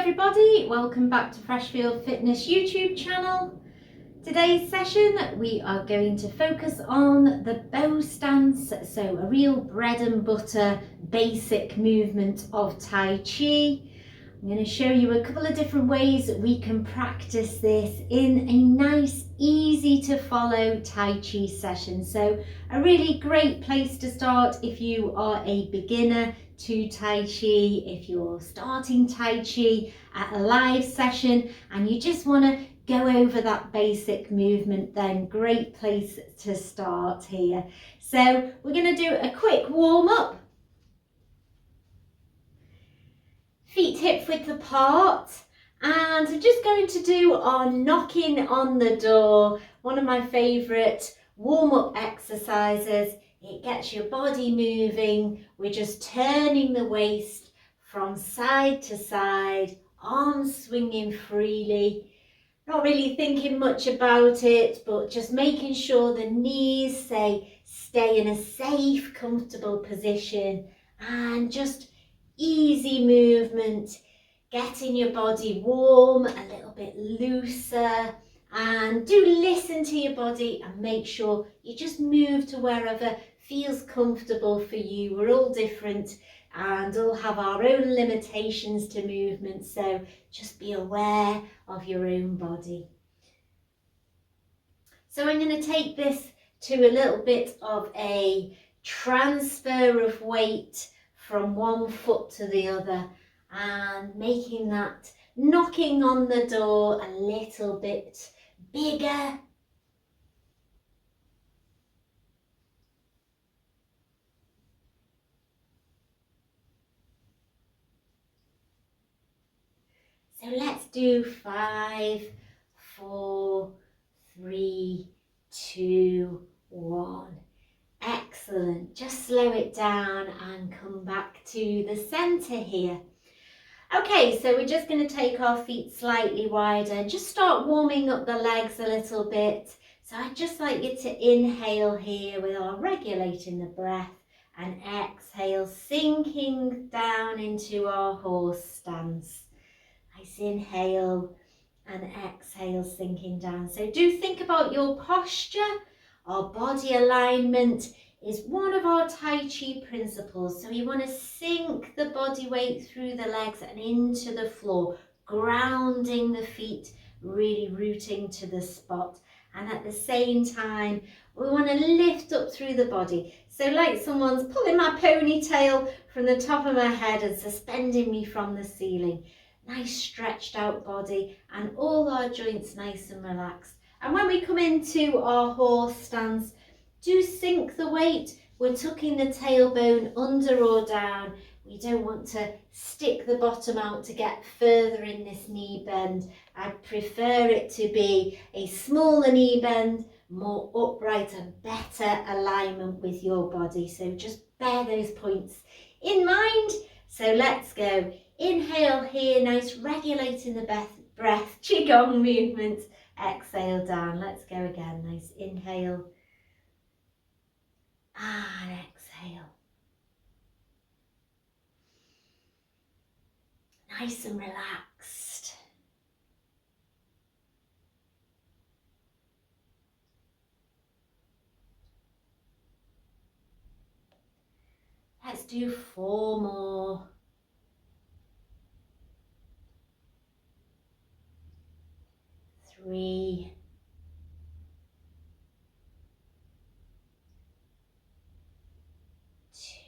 everybody, welcome back to Freshfield Fitness YouTube channel. Today's session we are going to focus on the bow stance, so a real bread and butter basic movement of Tai Chi. I'm going to show you a couple of different ways that we can practice this in a nice, easy to follow Tai Chi session. So a really great place to start if you are a beginner to Tai Chi, if you're starting Tai Chi at a live session and you just want to go over that basic movement, then great place to start here. So we're going to do a quick warm up. Feet hip width apart, and we're just going to do our knocking on the door, one of my favourite warm-up exercises. It gets your body moving. We're just turning the waist from side to side, arms swinging freely, not really thinking much about it, but just making sure the knees stay in a safe, comfortable position, and just easy movement, getting your body warm, a little bit looser, and do listen to your body and make sure you just move to wherever feels comfortable for you. We're all different and all have our own limitations to movement, so just be aware of your own body. So I'm going to take this to a little bit of a transfer of weight from one foot to the other and making that knocking on the door a little bit bigger. So let's do 5, 4, 3, 2, 1. Excellent. Just slow it down and come back to the center here. Okay, so we're just going to take our feet slightly wider and just start warming up the legs a little bit. So I'd just like you to inhale here with our regulating the breath and exhale, sinking down into our horse stance. Nice inhale and exhale, sinking down. So do think about your posture. Our body alignment is one of our Tai Chi principles. So you want to sink the body weight through the legs and into the floor, grounding the feet, really rooting to the spot. And at the same time, we want to lift up through the body. So like someone's pulling my ponytail from the top of my head and suspending me from the ceiling. Nice stretched out body and all our joints nice and relaxed. And when we come into our horse stance, do sink the weight. We're tucking the tailbone under or down. We don't want to stick the bottom out to get further in this knee bend. I prefer it to be a smaller knee bend, more upright and better alignment with your body. So just bear those points in mind. So let's go. Inhale here, nice regulating the breath, Qigong movement. Exhale down. Let's go again. Nice inhale and exhale. Nice and relaxed. Let's do 4 more. 3,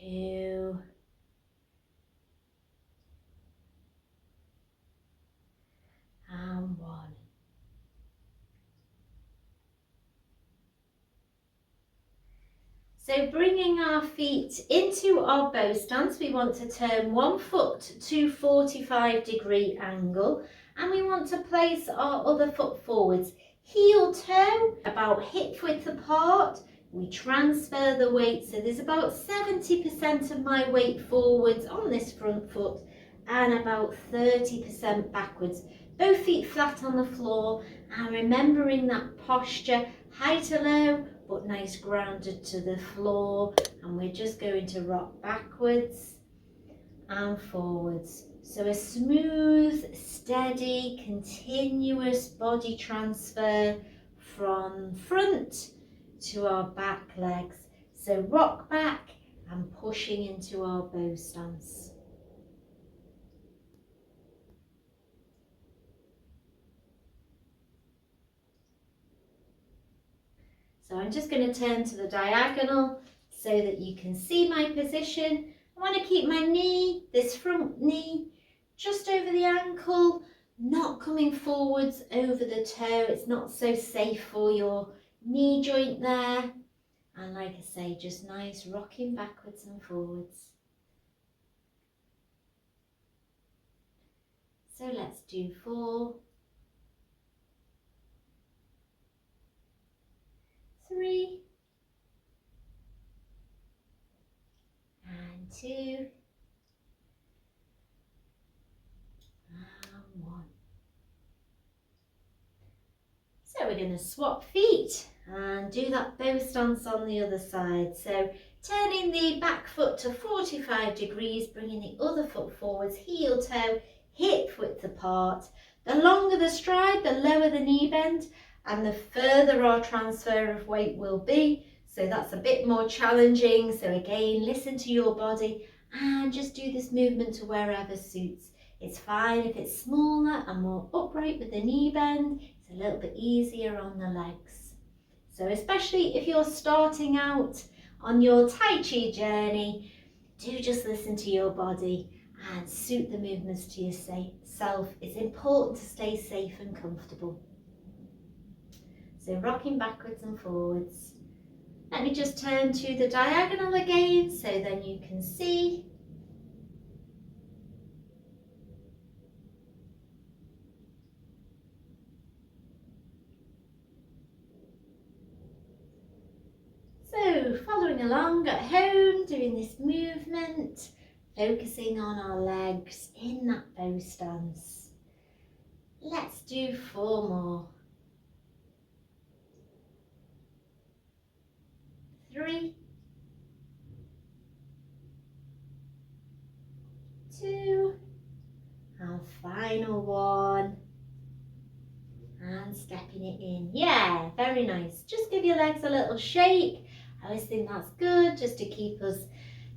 2, and 1. So bringing our feet into our bow stance, we want to turn one foot to 45-degree angle, and we want to place our other foot forwards, heel toe about hip width apart. We transfer the weight, so there's about 70% of my weight forwards on this front foot and about 30% backwards. Both feet flat on the floor, and remembering that posture, high to low, but nice grounded to the floor. And we're just going to rock backwards and forwards. So a smooth, steady, continuous body transfer from front to our back legs. So rock back and pushing into our bow stance. So I'm just going to turn to the diagonal so that you can see my position. I want to keep my knee, this front knee, just over the ankle, not coming forwards over the toe. It's not so safe for your knee joint there. And like I say, just nice rocking backwards and forwards. So let's do 4, 3, and 2, and 1. So we're going to swap feet and do that bow stance on the other side. So turning the back foot to 45 degrees, bringing the other foot forwards, heel toe, hip width apart. The longer the stride, the lower the knee bend, and the further our transfer of weight will be. So that's a bit more challenging. So again, listen to your body and just do this movement to wherever suits. It's fine if it's smaller and more upright with the knee bend. It's a little bit easier on the legs. So especially if you're starting out on your Tai Chi journey, do just listen to your body and suit the movements to yourself. It's important to stay safe and comfortable. So rocking backwards and forwards. Let me just turn to the diagonal again so then you can see. So following along at home, doing this movement, focusing on our legs in that bow stance. Let's do 4 more. 3, 2, and final 1. And stepping it in. Yeah, very nice. Just give your legs a little shake. I always think that's good, just to keep us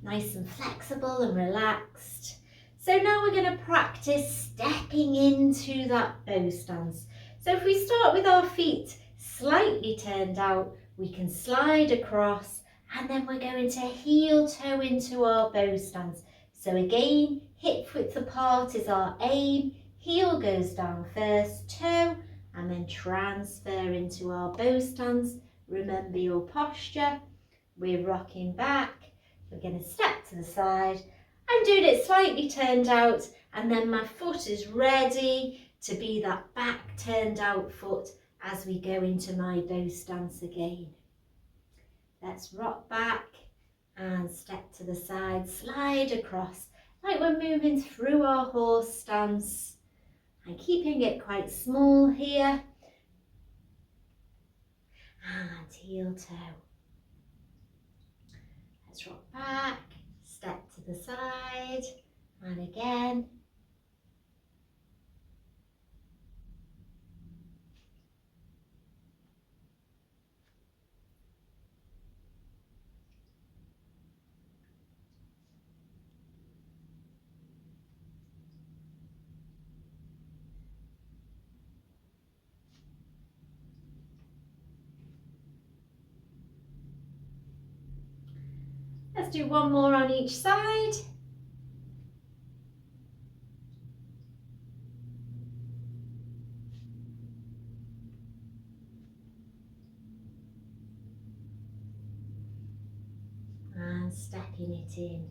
nice and flexible and relaxed. So now we're going to practice stepping into that bow stance. So if we start with our feet slightly turned out, we can slide across, and then we're going to heel toe into our bow stance. So again, hip width apart is our aim. Heel goes down first, toe, and then transfer into our bow stance. Remember your posture. We're rocking back. We're going to step to the side. I'm doing it slightly turned out, and then my foot is ready to be that back turned out foot as we go into my bow stance again. Let's rock back and step to the side, slide across like we're moving through our horse stance and keeping it quite small here. And heel toe. Let's rock back, step to the side, and again. Let's do 1 more on each side. And stepping it in.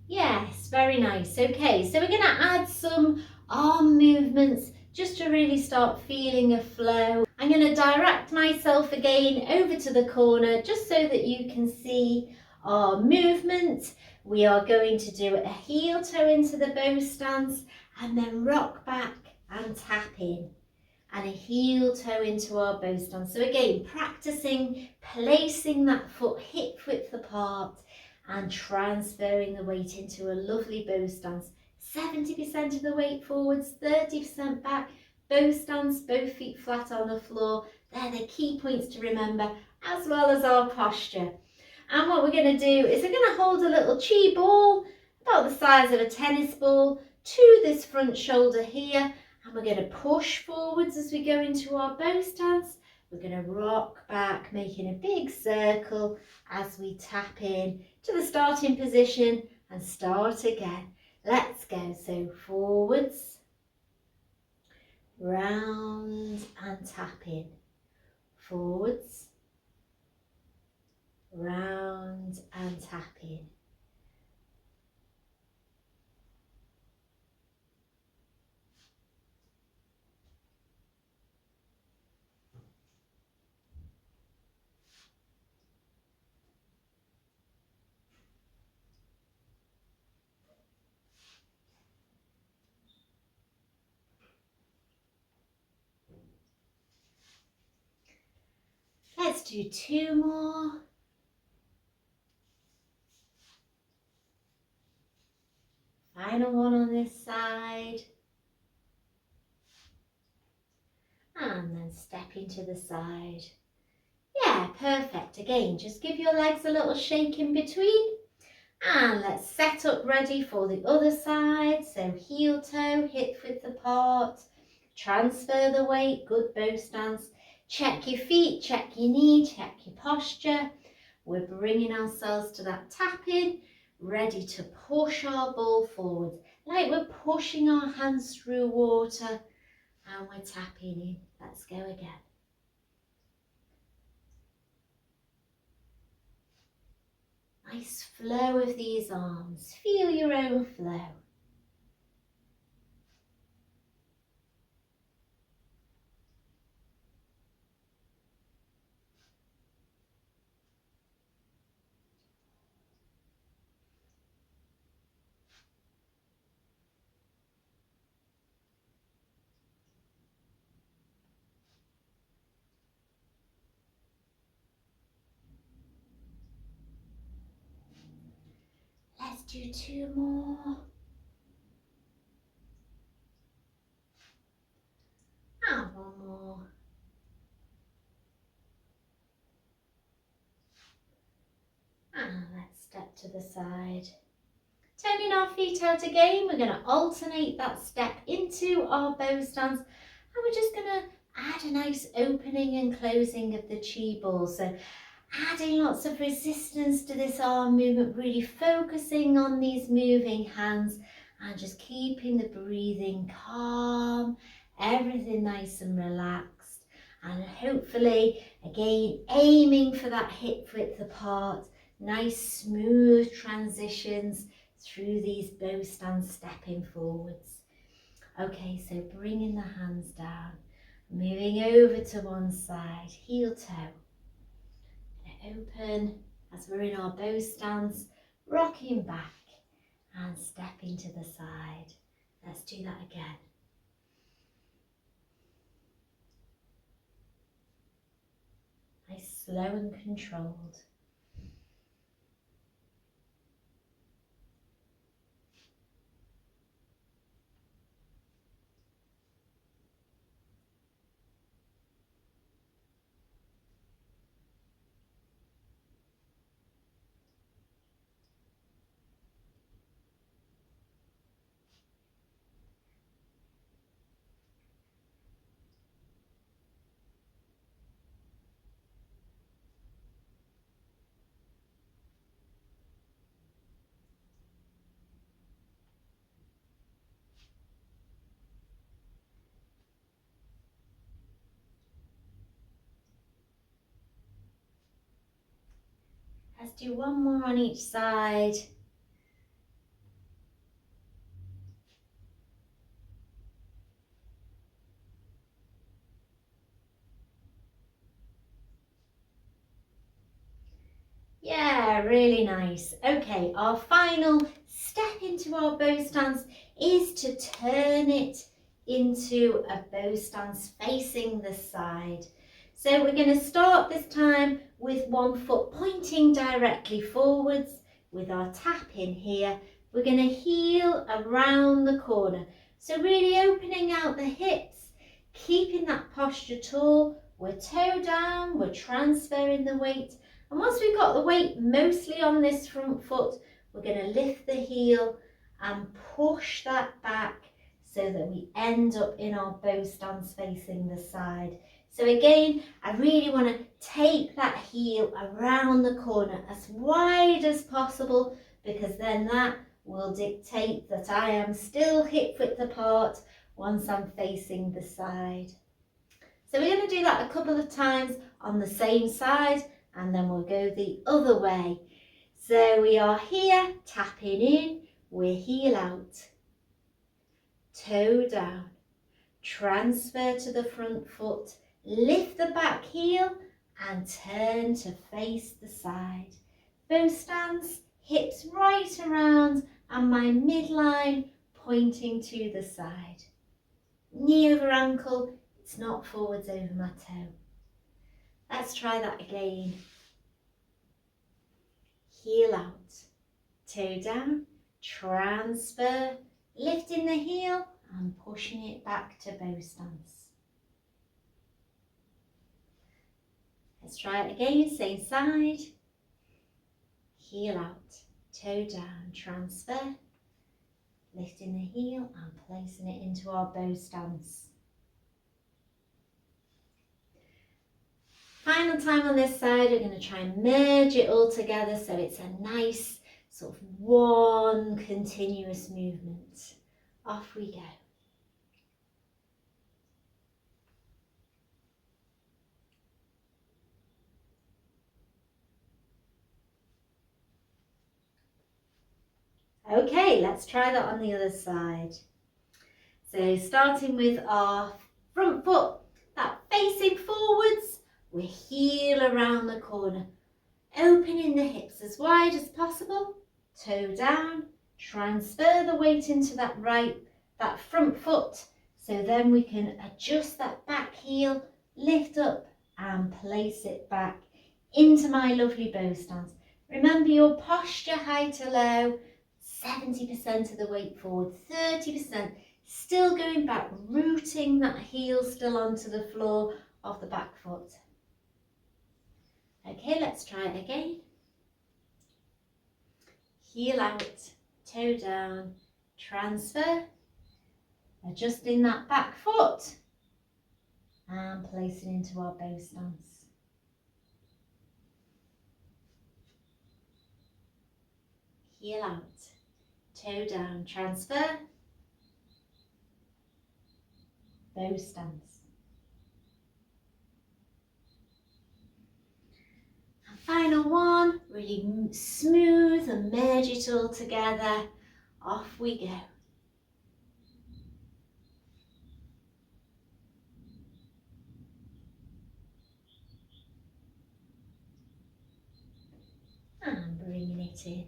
Yes, very nice. Okay, so we're going to add some arm movements just to really start feeling a flow. I'm going to direct myself again over to the corner just so that you can see our movement. We are going to do a heel toe into the bow stance and then rock back and tap in, and a heel toe into our bow stance. So again, practicing placing that foot hip width apart and transferring the weight into a lovely bow stance, 70% of the weight forwards, 30% back, bow stance, both feet flat on the floor. They're the key points to remember, as well as our posture. And what we're going to do is we're going to hold a little chi ball, about the size of a tennis ball, to this front shoulder here. And we're going to push forwards as we go into our bow stance. We're going to rock back, making a big circle as we tap in to the starting position and start again. Let's go. So forwards, round and tap in. Forwards, round and tap in. Let's do 2 more. Final one on this side. And then step into the side. Yeah, perfect. Again, just give your legs a little shake in between. And let's set up ready for the other side. So heel toe, hip width apart. Transfer the weight, good bow stance. Check your feet, check your knee, check your posture. We're bringing ourselves to that tap in, ready to push our ball forward, like we're pushing our hands through water, and we're tapping in. Let's go again. Nice flow of these arms. Feel your own flow. Let's do 2 more. And 1 more. And let's step to the side. Turning our feet out again, we're going to alternate that step into our bow stance, and we're just going to add a nice opening and closing of the chi ball. So adding lots of resistance to this arm movement, really focusing on these moving hands and just keeping the breathing calm, everything nice and relaxed, and hopefully again aiming for that hip width apart, nice smooth transitions through these bow stance stepping forwards. Okay, so bringing the hands down, moving over to one side, heel toe. Open as we're in our bow stance, rocking back and stepping to the side. Let's do that again. Nice, slow and controlled. Let's do 1 more on each side. Yeah, really nice. Okay, our final step into our bow stance is to turn it into a bow stance facing the side. So we're going to start this time with one foot pointing directly forwards with our tap in here, we're going to heel around the corner. So really opening out the hips, keeping that posture tall. We're toe down, we're transferring the weight. And once we've got the weight mostly on this front foot, we're going to lift the heel and push that back so that we end up in our bow stance facing the side. So again, I really want to take that heel around the corner as wide as possible, because then that will dictate that I am still hip width apart once I'm facing the side. So we're going to do that a couple of times on the same side, and then we'll go the other way. So we are here, tapping in, we're heel out, toe down, transfer to the front foot, lift the back heel and turn to face the side. Bow stance, hips right around and my midline pointing to the side. Knee over ankle, it's not forwards over my toe. Let's try that again. Heel out, toe down, transfer, lifting the heel and pushing it back to bow stance. Let's try it again, same side. Heel out, toe down, transfer, lifting the heel and placing it into our bow stance. Final time on this side, we're going to try and merge it all together so it's a nice sort of one continuous movement. Off we go. Okay, let's try that on the other side. So starting with our front foot, that facing forwards, we heel around the corner, opening the hips as wide as possible, toe down, transfer the weight into that front foot, so then we can adjust that back heel, lift up and place it back into my lovely bow stance. Remember your posture high to low, 70% of the weight forward, 30% still going back, rooting that heel still onto the floor of the back foot. Okay, let's try it again. Heel out, toe down, transfer, adjusting that back foot and placing into our bow stance. Heel out, toe down, transfer, bow stance. And final one, really smooth and merge it all together. Off we go. And bringing it in.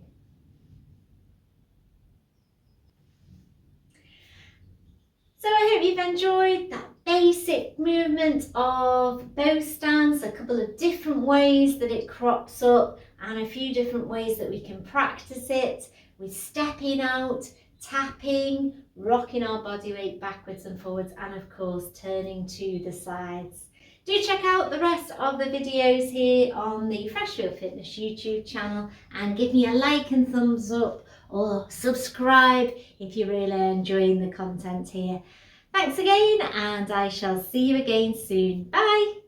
So I hope you've enjoyed that basic movement of bow stance, a couple of different ways that it crops up and a few different ways that we can practice it with stepping out, tapping, rocking our body weight backwards and forwards, and of course turning to the sides. Do check out the rest of the videos here on the Freshfield Fitness YouTube channel and give me a like and thumbs up or subscribe if you're really enjoying the content here. Thanks again, and I shall see you again soon. Bye!